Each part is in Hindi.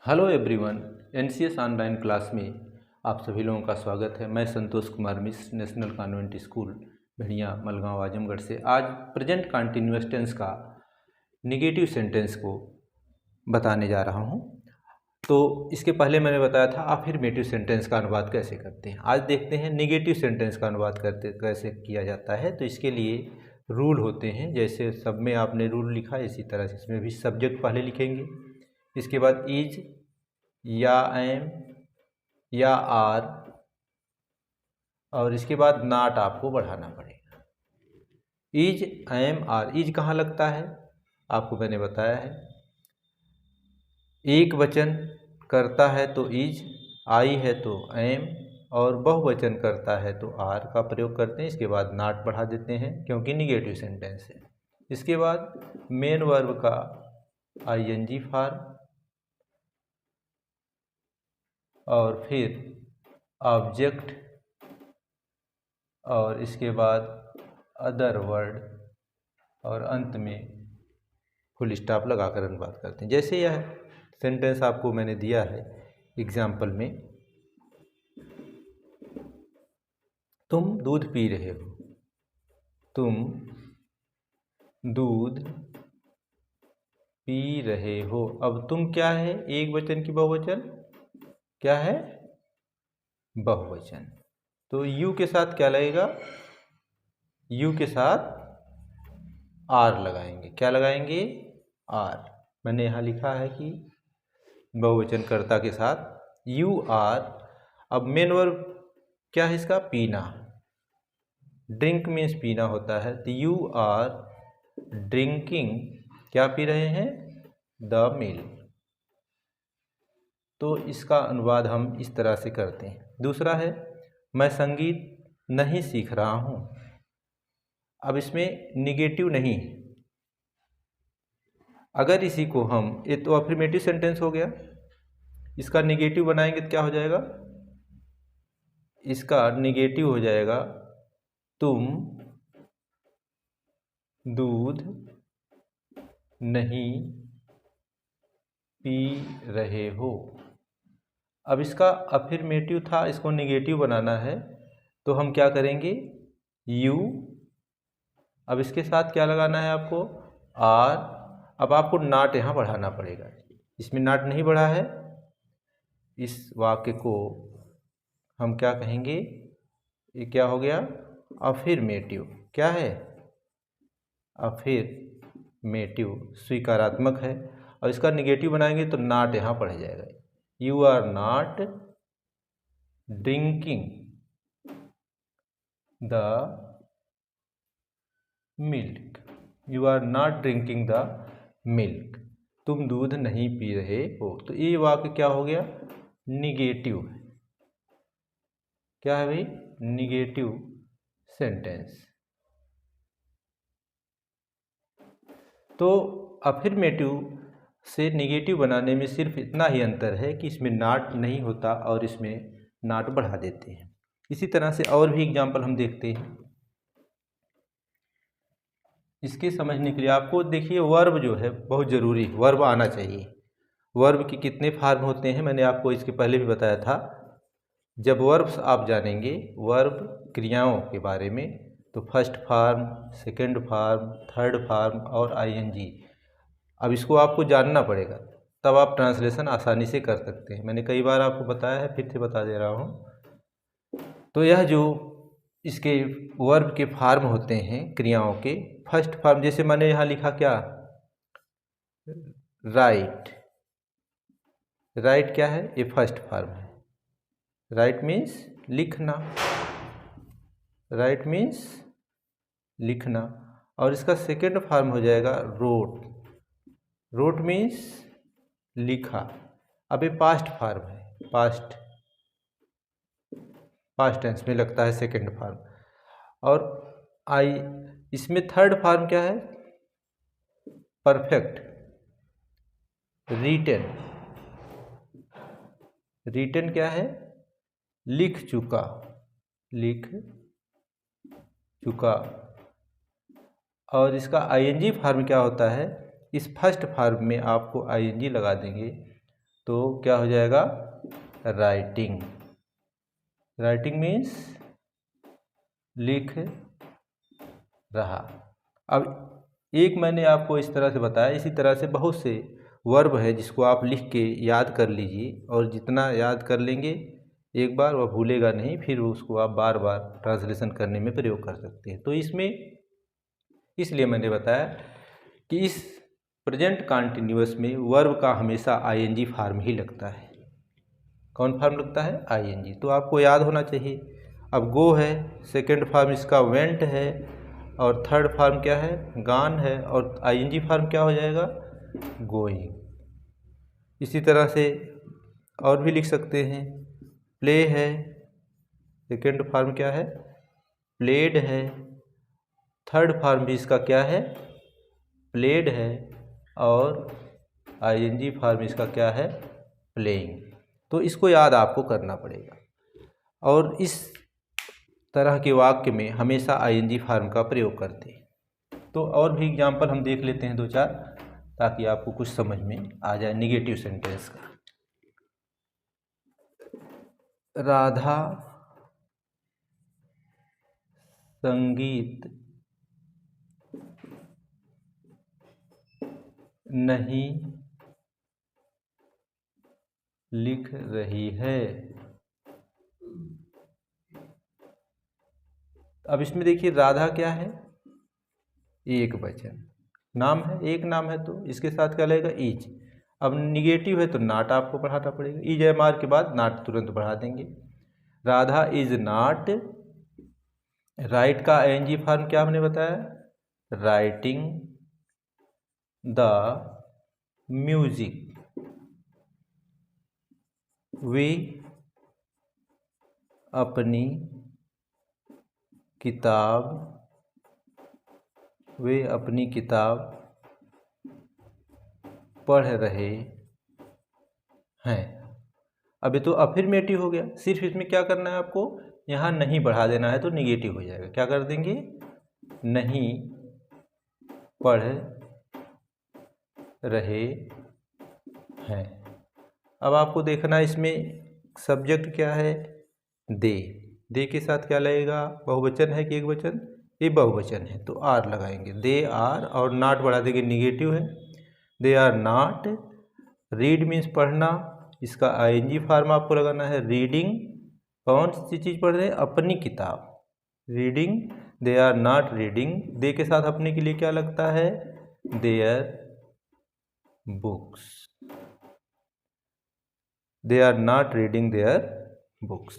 Hello everyone, NCS online class में आप सभी लोगों का स्वागत है। मैं Santosh Kumar Mishra, national convent school भेड़िया मलगांव आजमगढ़ से आज प्रेजेंट कंटिन्यूअस टेंस का निगेटिव सेंटेंस को बताने जा रहा हूं। तो इसके पहले मैंने बताया था अफर्मेटिव सेंटेंस का अनुवाद कैसे करते हैं। आज देखते हैं निगेटिव सेंटेंस का अनुवाद करते कैसे किया जाता है। तो इसके लिए रूल होते हैं, जैसे सब में आपने रूल लिखा, इसी तरह से इसमें भी सब्जेक्ट पहले लिखेंगे, इसके बाद इज या एम या आर, और इसके बाद नॉट आपको बढ़ाना पड़ेगा। इज एम आर, इज कहाँ लगता है आपको मैंने बताया है। एक वचन करता है तो इज, आई है तो एम, और बहुवचन करता है तो आर का प्रयोग करते हैं। इसके बाद नॉट बढ़ा देते हैं क्योंकि निगेटिव सेंटेंस है। इसके बाद मेन वर्ब का आईएनजी फॉर्म, और फिर ऑब्जेक्ट, और इसके बाद अदर वर्ड, और अंत में फुल स्टॉप लगाकर अनुवाद करते हैं। जैसे यह सेंटेंस आपको मैंने दिया है एग्जाम्पल में, तुम दूध पी रहे हो, तुम दूध पी रहे हो। अब तुम क्या है, एक वचन की बहुवचन, क्या है बहुवचन, तो यू के साथ क्या लगेगा, यू के साथ आर लगाएंगे। क्या लगाएंगे, आर। मैंने यहाँ लिखा है कि बहुवचन कर्ता के साथ यू आर। अब मेन वर्ब क्या है इसका, पीना। ड्रिंक मीन्स पीना होता है, तो यू आर ड्रिंकिंग, क्या पी रहे हैं, द मिल्क। तो इसका अनुवाद हम इस तरह से करते हैं। दूसरा है मैं संगीत नहीं सीख रहा हूँ। अब इसमें निगेटिव नहीं है। अगर इसी को हम, ये तो अफर्मेटिव सेंटेंस हो गया, इसका निगेटिव बनाएंगे तो क्या हो जाएगा, इसका निगेटिव हो जाएगा तुम दूध नहीं पी रहे हो। अब इसका अफर्मेटिव था, इसको निगेटिव बनाना है तो हम क्या करेंगे, यू, अब इसके साथ क्या लगाना है आपको, आर। अब आपको नॉट यहाँ बढ़ाना पड़ेगा, इसमें नॉट नहीं बढ़ा है। इस वाक्य को हम क्या कहेंगे, ये क्या हो गया, अफर्मेटिव। क्या है, अफर्मेटिव, स्वीकारात्मक है। और इसका निगेटिव बनाएंगे तो नॉट यहाँ बढ़ जाएगा, you are not drinking the milk, you are not drinking the milk, तुम दूध नहीं पी रहे हो। तो ये वाक्य क्या हो गया, निगेटिव है। क्या है भाई, निगेटिव सेंटेंस। तो अफर्मेटिव से निगेटिव बनाने में सिर्फ इतना ही अंतर है कि इसमें नॉट नहीं होता और इसमें नॉट बढ़ा देते हैं। इसी तरह से और भी एग्जाम्पल हम देखते हैं। इसके समझने के लिए आपको देखिए, वर्ब जो है बहुत ज़रूरी है, वर्ब आना चाहिए। वर्ब के कितने फॉर्म होते हैं मैंने आपको इसके पहले भी बताया था। जब वर्ब्स आप जानेंगे, वर्ब क्रियाओं के बारे में, तो first form, second form, third form और आईएनजी। अब इसको आपको जानना पड़ेगा, तब आप ट्रांसलेशन आसानी से कर सकते हैं। मैंने कई बार आपको बताया है, फिर से बता दे रहा हूँ। तो यह जो इसके वर्ब के फॉर्म होते हैं क्रियाओं के, फर्स्ट फॉर्म, जैसे मैंने यहाँ लिखा क्या, राइट। राइट क्या है, ये फर्स्ट फॉर्म है। राइट मीन्स लिखना, राइट मीन्स लिखना। और इसका सेकंड फॉर्म हो जाएगा रोट। रोट मीन्स लिखा। अब ये पास्ट फॉर्म है, पास्ट टेंस में लगता है सेकंड फॉर्म। और आई, इसमें थर्ड फॉर्म क्या है, परफेक्ट। रिटेन, रिटेन क्या है, लिख चुका, लिख चुका। और इसका आईएनजी फॉर्म क्या होता है, इस फर्स्ट फॉर्म में आपको आईएनजी लगा देंगे तो क्या हो जाएगा, राइटिंग। राइटिंग मीन्स लिख रहा। अब एक मैंने आपको इस तरह से बताया, इसी तरह से बहुत से वर्ब है जिसको आप लिख के याद कर लीजिए, और जितना याद कर लेंगे एक बार वह भूलेगा नहीं, फिर उसको आप बार बार ट्रांसलेशन करने में प्रयोग कर सकते हैं। तो इसमें इसलिए मैंने बताया कि इस प्रेजेंट कंटिन्यूअस में वर्ब का हमेशा आईएनजी फॉर्म ही लगता है। कौन फॉर्म लगता है, आईएनजी। तो आपको याद होना चाहिए। अब गो है, सेकंड फॉर्म इसका वेंट है, और थर्ड फॉर्म क्या है, गान है, और आईएनजी फॉर्म क्या हो जाएगा, गोइंग। इसी तरह से और भी लिख सकते हैं। प्ले है, सेकंड फॉर्म क्या है, प्लेड है, थर्ड फॉर्म भी इसका क्या है, प्लेड है, और आईएनजी फॉर्म इसका क्या है, प्लेइंग। तो इसको याद आपको करना पड़ेगा। और इस तरह के वाक्य में हमेशा आईएनजी फॉर्म का प्रयोग करते हैं। तो और भी एग्जाम्पल हम देख लेते हैं 2-4, ताकि आपको कुछ समझ में आ जाए निगेटिव सेंटेंस का। राधा संगीत नहीं लिख रही है। अब इसमें देखिए राधा क्या है, एक वचन, नाम है, एक नाम है, तो इसके साथ क्या लगेगा, इज। अब निगेटिव है तो नाट आपको बढ़ाना पड़ेगा, इज एम आर के बाद नाट तुरंत बढ़ा देंगे। राधा इज नॉट, राइट का आईएनजी फॉर्म क्या हमने बताया, राइटिंग द म्यूजिक। वे अपनी किताब पढ़ रहे हैं। अभी तो अफर्मेटिव हो गया, सिर्फ इसमें क्या करना है आपको, यहाँ नहीं बढ़ा देना है तो निगेटिव हो जाएगा। क्या कर देंगे, नहीं पढ़ रहे हैं। अब आपको देखना इसमें सब्जेक्ट क्या है, दे के साथ क्या लगेगा, बहुवचन है कि एक वचन, ये बहुवचन है तो आर लगाएंगे, दे आर, और नॉट बढ़ा देंगे, निगेटिव है, they are not. Read means पढ़ना, इसका आईएनजी फॉर्म आपको लगाना है, रीडिंग। कौन सी चीज़ पढ़ रहे हैं, अपनी किताब, reading. They are not reading, they के साथ अपने के लिए क्या लगता है, their books. They are not reading their books,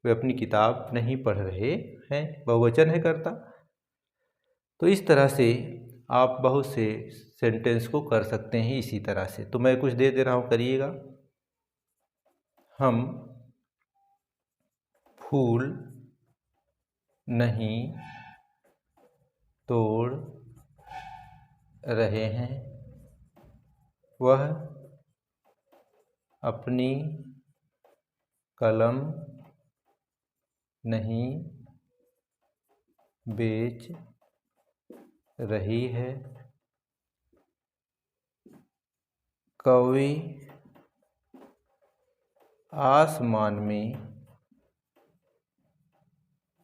वे अपनी किताब नहीं पढ़ रहे हैं, बहुवचन है कर्ता। तो इस तरह से आप बहुत से सेंटेंस को कर सकते हैं इसी तरह से। तो मैं कुछ दे रहा हूँ, करिएगा। हम फूल नहीं तोड़ रहे हैं, वह अपनी कलम नहीं बेच रही है, कौवे आसमान में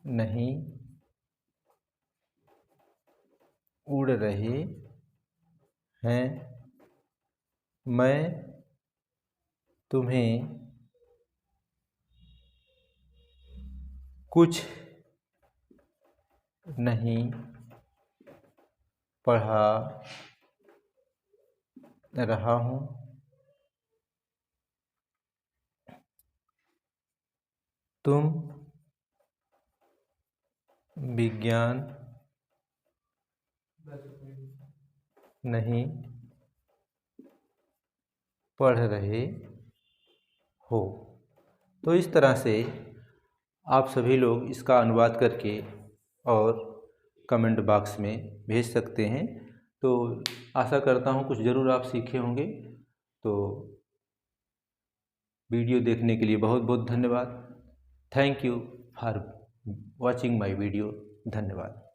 नहीं उड़ रहे हैं, मैं तुम्हें कुछ नहीं पढ़ा रहा हूँ, तुम विज्ञान नहीं पढ़ रहे हो। तो इस तरह से आप सभी लोग इसका अनुवाद करके और कमेंट बॉक्स में भेज सकते हैं। तो आशा करता हूँ कुछ ज़रूर आप सीखे होंगे। तो वीडियो देखने के लिए बहुत बहुत धन्यवाद। Thank you for watching my video. धन्यवाद।